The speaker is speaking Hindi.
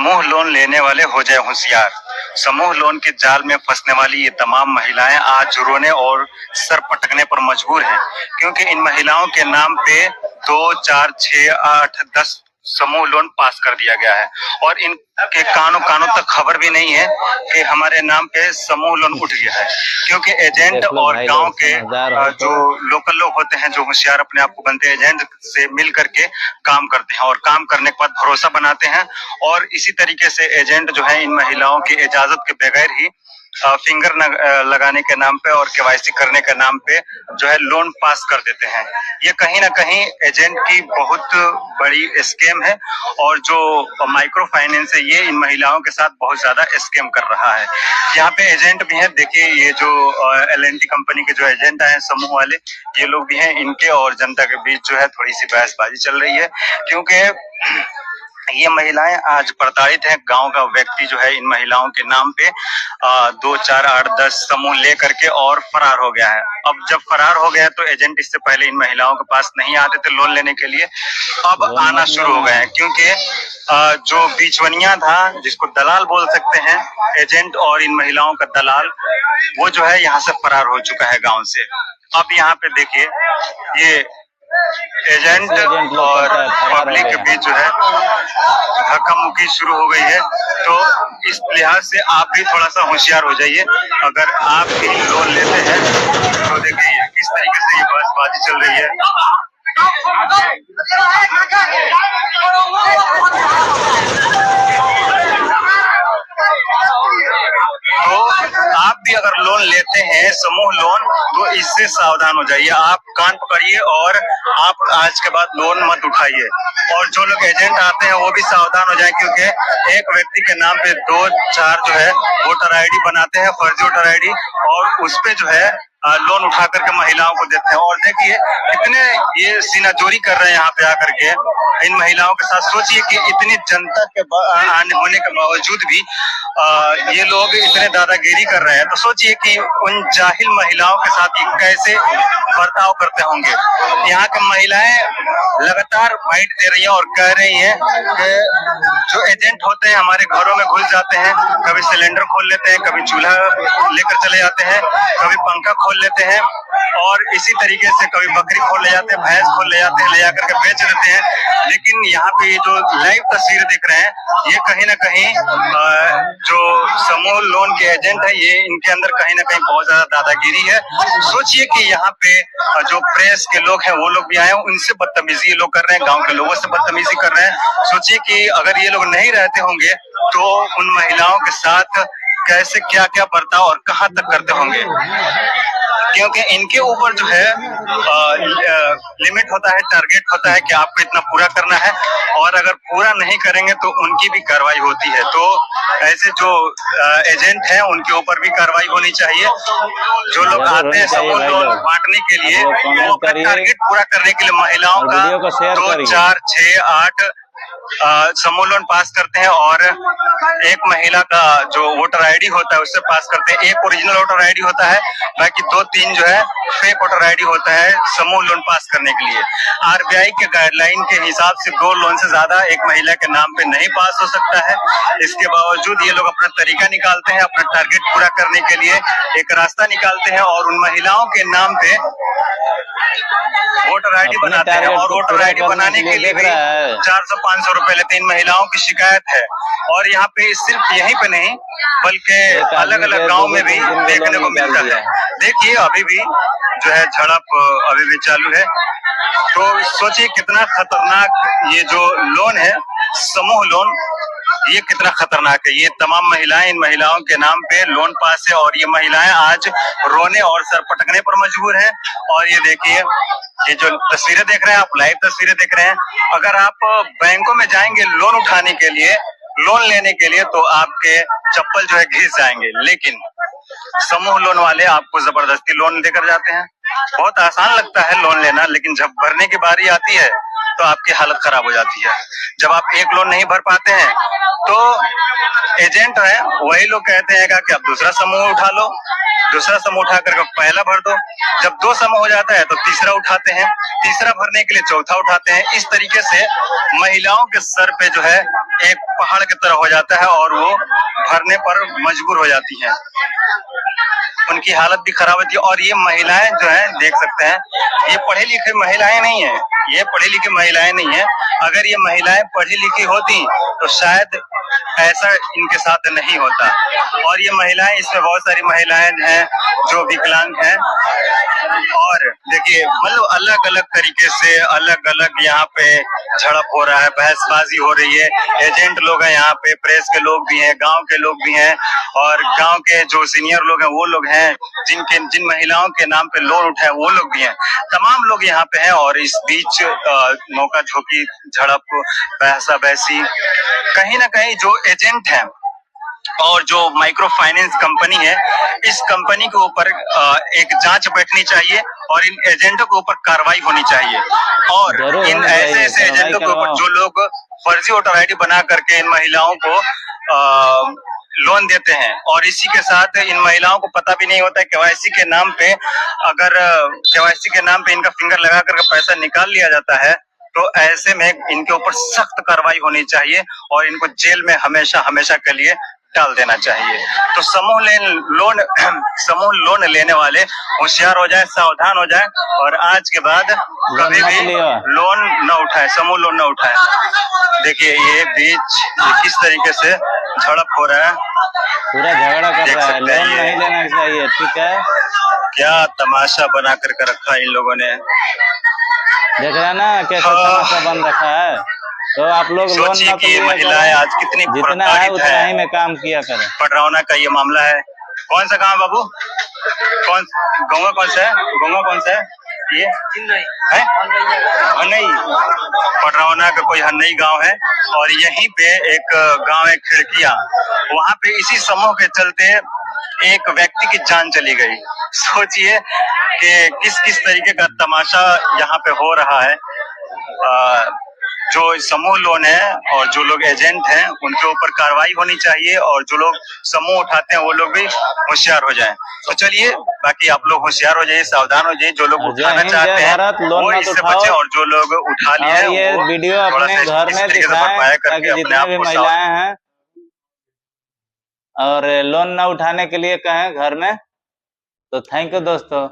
समूह लोन लेने वाले हो जाए होशियार। समूह लोन के जाल में फंसने वाली ये तमाम महिलाएं आज रोने और सर पटकने पर मजबूर हैं, क्योंकि इन महिलाओं के नाम पे 2, 4, 6, 8, 10 समूह लोन पास कर दिया गया है और इनके कानों कानों तक खबर भी नहीं है कि हमारे नाम पे समूह लोन उठ गया है। क्योंकि एजेंट और गांव के जो लोकल लोग होते हैं, जो होशियार अपने आप को बनते हैं, एजेंट से मिल करके काम करते हैं और काम करने के बाद भरोसा बनाते हैं और इसी तरीके से एजेंट जो है इन महिलाओं की इजाजत के बगैर ही फिंगर लगाने के नाम पे और केवाईसी करने के नाम पे जो है लोन पास कर देते हैं। ये कहीं ना कहीं एजेंट की बहुत बड़ी स्कैम है और जो माइक्रो फाइनेंस है ये इन महिलाओं के साथ बहुत ज्यादा स्कैम कर रहा है। यहाँ पे एजेंट भी हैं, देखिए ये जो L&T कंपनी के जो एजेंट हैं समूह वाले, ये लोग भी हैं। इनके और जनता के बीच जो है थोड़ी सी बहसबाजी चल रही है, क्योंकि ये महिलाएं आज प्रताड़ित हैं। गांव का व्यक्ति जो है इन महिलाओं के नाम पे 2, 4, 8, 10 समूह ले करके और फरार हो गया है। अब जब फरार हो गया तो एजेंट इससे पहले इन महिलाओं के पास नहीं आते थे लोन लेने के लिए, अब आना शुरू हो गए हैं, क्योंकि जो बीचवनिया था, जिसको दलाल बोल सकते हैं, एजेंट और इन महिलाओं का दलाल, वो जो है यहाँ से फरार हो चुका है गाँव से। अब यहाँ पे देखिए ये एजेंट और पब्लिक के बीच जो है धक्का मुक्की शुरू हो गई है। तो इस लिहाज से आप भी थोड़ा सा होशियार हो जाइए। अगर आप भी लोन लेते हैं तो देखिए किस तरीके से ये बहसबाजी चल रही है। तो आप भी अगर लोन लेते हैं समूह लोन, तो इससे सावधान हो जाइए। आप कान पकड़िए और आप आज के बाद लोन मत उठाइए। और जो लोग एजेंट आते हैं वो भी सावधान हो जाए, क्योंकि एक व्यक्ति के नाम पे 2, 4 जो है वोटर आईडी बनाते हैं, फर्जी वोटर आईडी, और उस पे जो है लोन उठा करके महिलाओं को देते हैं। और देखिए कितने ये सीनाचोरी कर रहे हैं यहाँ पे आकर के इन महिलाओं के साथ। सोचिए कि इतनी जनता के आने होने के बावजूद भी ये लोग इतने दादागिरी कर रहे हैं, तो सोचिए कि उन जाहिल महिलाओं के साथ ये कैसे बर्ताव करते होंगे। यहाँ की महिलाएं लगातार बाइट दे रही हैं और कह रही हैं कि जो एजेंट होते हैं हमारे घरों में घुस जाते हैं, कभी सिलेंडर खोल लेते हैं, कभी चूल्हा लेकर चले जाते हैं, कभी पंखा खोल लेते हैं, और इसी तरीके से कभी बकरी खोल ले जाते हैं, भैंस खोल ले जाते हैं, ले जाकर के बेच देते हैं। लेकिन यहाँ पे ये जो लाइव तस्वीर देख रहे हैं, ये कहीं ना कहीं जो समूह लोन के एजेंट है, ये इनके अंदर कहीं ना कहीं बहुत ज्यादा दादागिरी है। सोचिए कि यहाँ पे जो प्रेस के लोग हैं वो लोग भी आए हैं, उनसे बदतमीजी ये लोग कर रहे हैं, गांव के लोगों से बदतमीजी कर रहे हैं। सोचिए कि अगर ये लोग नहीं रहते होंगे तो उन महिलाओं के साथ कैसे क्या क्या बर्ताव और कहाँ तक करते होंगे, क्योंकि इनके ऊपर जो है लिमिट होता है, टारगेट होता है कि आपको इतना पूरा करना है, और अगर पूरा नहीं करेंगे तो उनकी भी कार्रवाई होती है। तो ऐसे जो एजेंट हैं उनके ऊपर भी कार्रवाई होनी चाहिए। जो लोग आते हैं समूह लोन बांटने के लिए, वो अपना टारगेट पूरा करने के लिए महिलाओं का 2, 4, 6, 8 समूह लोन पास करते हैं, और एक महिला का जो वोटर आईडी होता है उससे पास करते हैं। एक ओरिजिनल वोटर आईडी होता है, बाकी 2, 3 जो है फेक वोटर आईडी होता है समूह लोन पास करने के लिए। RBI के गाइडलाइन के हिसाब से 2 लोन से ज्यादा एक महिला के नाम पे नहीं पास हो सकता है। इसके बावजूद ये लोग अपना तरीका निकालते हैं, अपना टारगेट पूरा करने के लिए एक रास्ता निकालते हैं, और उन महिलाओं के नाम पे वोटर आईडी बनाते हैं, और वोटर आईडी बनाने के लिए भी 400-500 रुपए लेते हैं। इन महिलाओं की शिकायत है, और यहाँ पे सिर्फ यहीं पे नहीं बल्कि अलग अलग गांव में भी देखने को मिलता है। देखिए अभी भी जो है झड़प अभी भी चालू है। तो सोचिए कितना खतरनाक ये जो लोन है समूह लोन, ये कितना खतरनाक है। ये तमाम महिलाएं इन महिलाओं के नाम पे लोन पास है, और ये महिलाएं आज रोने और सर पटकने पर मजबूर है। और ये देखिए ये जो तस्वीरें देख रहे हैं आप, लाइव तस्वीरें देख रहे हैं। अगर आप बैंकों में जाएंगे लोन उठाने के लिए, लोन लेने के लिए, तो आपके चप्पल जो है घिस जाएंगे, लेकिन समूह लोन वाले आपको जबरदस्ती लोन देकर जाते हैं। बहुत आसान लगता है लोन लेना, लेकिन जब भरने की बारी आती है तो आपकी हालत खराब हो जाती है। जब आप एक लोन नहीं भर पाते हैं तो एजेंट है वही लोग कहते हैं कि आप दूसरा समूह उठा लो, दूसरा समूह उठा करके पहला भर दो। जब 2 समूह हो जाता है तो तीसरा उठाते हैं, तीसरा भरने के लिए चौथा उठाते हैं। इस तरीके से महिलाओं के सर पे जो है एक पहाड़ की तरह हो जाता है और वो भरने पर मजबूर हो जाती हैं। उनकी हालत भी खराब होती है। और ये महिलाएं जो है देख सकते हैं, ये पढ़ी लिखी महिलाएं नहीं है, ये पढ़ी लिखी महिलाएं नहीं है। अगर ये महिलाएं पढ़ी लिखी होती तो शायद ऐसा इनके साथ नहीं होता। और ये महिलाएं, इसमें बहुत सारी महिलाएं हैं जो विकलांग हैं। और देखिए मतलब अलग अलग तरीके से अलग अलग यहाँ पे झड़प हो रहा है, बहसबाजी हो रही है। एजेंट लोग हैं यहाँ पे, प्रेस के लोग भी हैं, गांव के लोग भी हैं और गांव के जो सीनियर लोग हैं वो लोग हैं, जिन महिलाओं के नाम पे लोन उठाए वो लोग भी हैं। तमाम लोग यहाँ पे हैं और इस बीच नौका झोंकी, झड़प, बहसा बहसी, कहीं ना कहीं जो एजेंट है और जो माइक्रो फाइनेंस कंपनी है, इस कंपनी के ऊपर एक जांच बैठनी चाहिए और इन एजेंटों के ऊपर कार्रवाई होनी चाहिए। और इन ऐसे एजेंटों के ऊपर जो लोग फर्जी वोटर आईडी बना करके इन महिलाओं को लोन देते हैं और इसी के साथ इन महिलाओं को पता भी नहीं होता है केवाईसी के नाम पे, अगर केवाईसी के नाम पे इनका फिंगर लगा करके पैसा निकाल लिया जाता है तो ऐसे में इनके ऊपर सख्त कार्रवाई होनी चाहिए और इनको जेल में हमेशा हमेशा के लिए डाल देना चाहिए। तो समूह लोन लेने वाले होशियार हो जाए, सावधान हो जाए और आज के बाद कभी भी लोन न उठाए, समूह लोन न उठाए। देखिए ये बीच किस तरीके से झड़प हो रहा है, पूरा झगड़ा कर रहा है, लोन नहीं लेना चाहिए। ठीक है, क्या तमाशा बना करके रखा इन लोगों ने, देख रहे हैं ना कैसे तमाशा बन रखा है। तो आप लोग लोन ना तो महिलाएं आज कितनी जितना है उतना ही में काम किया करें। पटरौना का ये मामला है। कौन सा गाँव बाबू, कौन गाँव कौन सा है, गाँव कौन सा है ये है? हनई, पटरौना का कोई हनई गांव है और यहीं पे एक गांव है खिड़किया, वहां पे इसी समूह के चलते एक व्यक्ति की जान चली गई। सोचिए कि किस किस तरीके का तमाशा यहाँ पे हो रहा है। जो समूह लोन है और जो लोग एजेंट हैं उनके ऊपर कार्रवाई होनी चाहिए और जो लोग समूह उठाते हैं वो लोग भी होशियार हो जाएं। तो चलिए, बाकी आप लोग होशियार हो जाइए, सावधान हो जाइए। जो लोग उठाना चाहते हैं वो इससे बचे और जो लोग उठा लिए हैं ये वीडियो अपने घर में दिखाएं ताकि जितने भी महिलाएं हैं और लोन न उठाने के लिए कहें घर में। तो थैंक यू दोस्तों।